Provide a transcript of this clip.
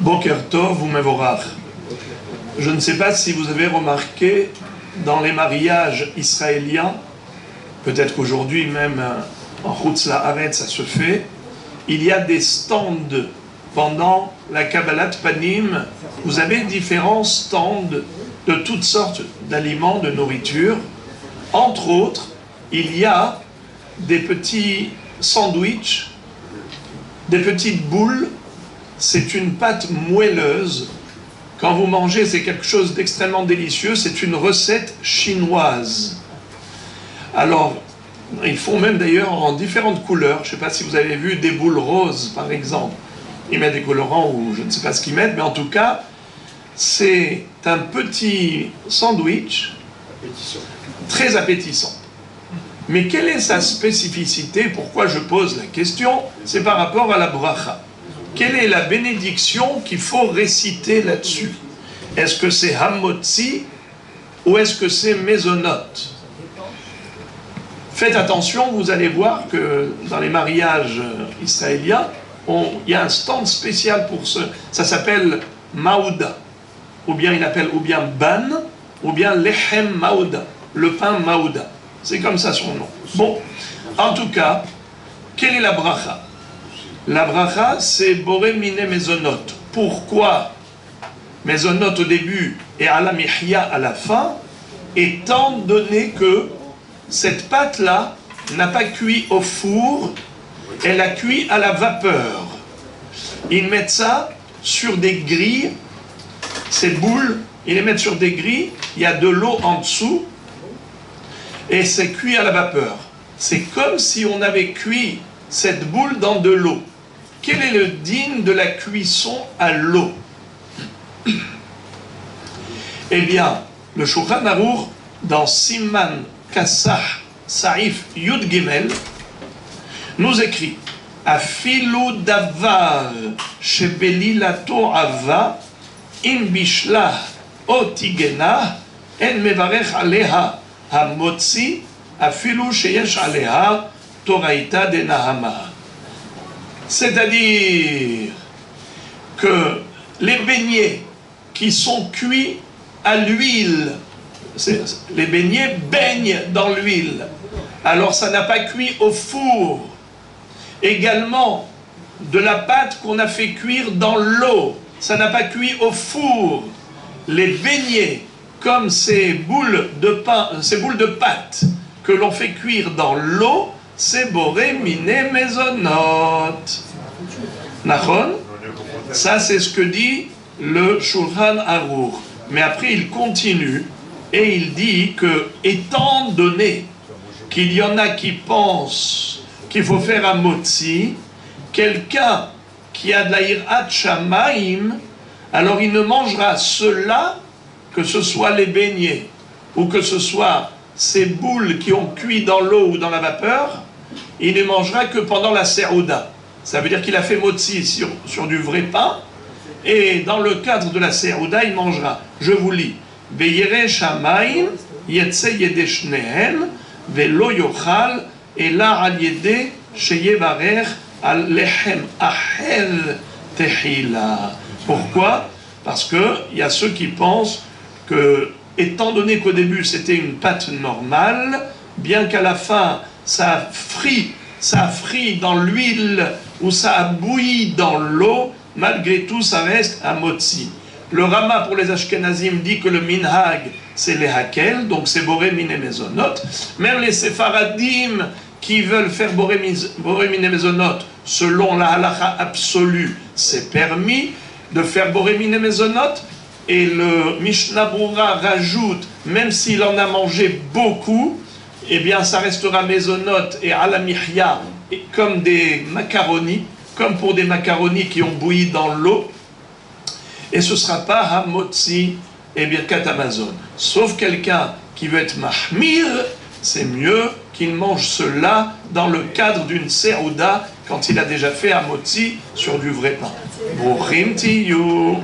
Boker Tov ou Mevorach. Je ne sais pas si vous avez remarqué, dans les mariages israéliens, peut-être qu'aujourd'hui même en Chutz La'aretz ça se fait, il y a des stands pendant la Kabbalat Panim. Vous avez différents stands de toutes sortes d'aliments, de nourriture. Entre autres, il y a des petits sandwichs, des petites boules. C'est une pâte moelleuse. Quand vous mangez, c'est quelque chose d'extrêmement délicieux. C'est une recette chinoise. Alors, ils font même d'ailleurs en différentes couleurs. Je ne sais pas si vous avez vu des boules roses, par exemple. Ils mettent des colorants ou je ne sais pas ce qu'ils mettent, mais en tout cas, c'est un petit sandwich très appétissant. Mais quelle est sa spécificité? Pourquoi je pose la question? C'est par rapport à la bracha. Quelle est la bénédiction qu'il faut réciter là-dessus? Est-ce que c'est Hamotzi ou est-ce que c'est Mezonot? Faites attention, vous allez voir que dans les mariages israéliens, il y a un stand spécial pour ça s'appelle Maouda, ou bien il appelle ou bien Ban, ou bien Lechem Maouda, le pain Maouda. C'est comme ça son nom. Bon, en tout cas, quelle est la bracha? La bracha, c'est Boré Mine Mezonot. Pourquoi Mezonot au début et Ala Mihya à la fin? Étant donné que cette pâte-là n'a pas cuit au four, elle a cuit à la vapeur. Ils mettent ça sur des grilles, ces boules, ils les mettent sur des grilles, il y a de l'eau en dessous, et c'est cuit à la vapeur. C'est comme si on avait cuit cette boule dans de l'eau. Quel est le digne de la cuisson à l'eau? Eh bien, le Shulchan Aruch, dans Siman Kassah Saif Yud Gimel, nous écrit Afilu davar shebelilato ava im bishlah otigena en mevarech aleha hamotzi afilu sheyesh aleha toraita de nahama. C'est-à-dire que les beignets qui sont cuits à l'huile, les beignets baignent dans l'huile, alors ça n'a pas cuit au four. Également, de la pâte qu'on a fait cuire dans l'eau, ça n'a pas cuit au four. Les beignets, comme ces boules de pâte que l'on fait cuire dans l'eau, c'est Boré Mine Mezonot. Nachon? Ça, c'est ce que dit le Shulchan Aruch. Mais après, il continue et il dit que, étant donné qu'il y en a qui pensent qu'il faut faire un motzi, quelqu'un qui a de la hirat shamaim, alors il ne mangera cela, que ce soit les beignets ou que ce soit ces boules qui ont cuit dans l'eau ou dans la vapeur, il ne mangera que pendant la serouda. Ça veut dire qu'il a fait motzi sur du vrai pain, et dans le cadre de la serouda, il mangera. Je vous lis. Beyere shamaim yetse yede shnehen velo yochal ela al yede sheyevarech al lechem acher tehila. Pourquoi? Parce qu'il y a ceux qui pensent que, étant donné qu'au début c'était une pâte normale, bien qu'à la fin ça a frit dans l'huile ou ça a bouilli dans l'eau, malgré tout ça reste un motzi. Le Rama pour les Ashkenazim dit que le minhag c'est les hakel, donc c'est Boré Mine Mezonot. Même les Séfaradim qui veulent faire Boré Mine Mezonot, selon la halacha absolue, c'est permis de faire Boré Mine Mezonot. Et le Mishnah Brura rajoute, même s'il en a mangé beaucoup, eh bien ça restera Mezonot et Ala Mihya, comme des macaronis, comme pour des macaronis qui ont bouilli dans l'eau. Et ce ne sera pas Hamotzi et Birkat Hamazon. Sauf quelqu'un qui veut être Mahmir, c'est mieux qu'il mange cela dans le cadre d'une Serouda quand il a déjà fait Hamotzi sur du vrai pain. Bochim tiyu.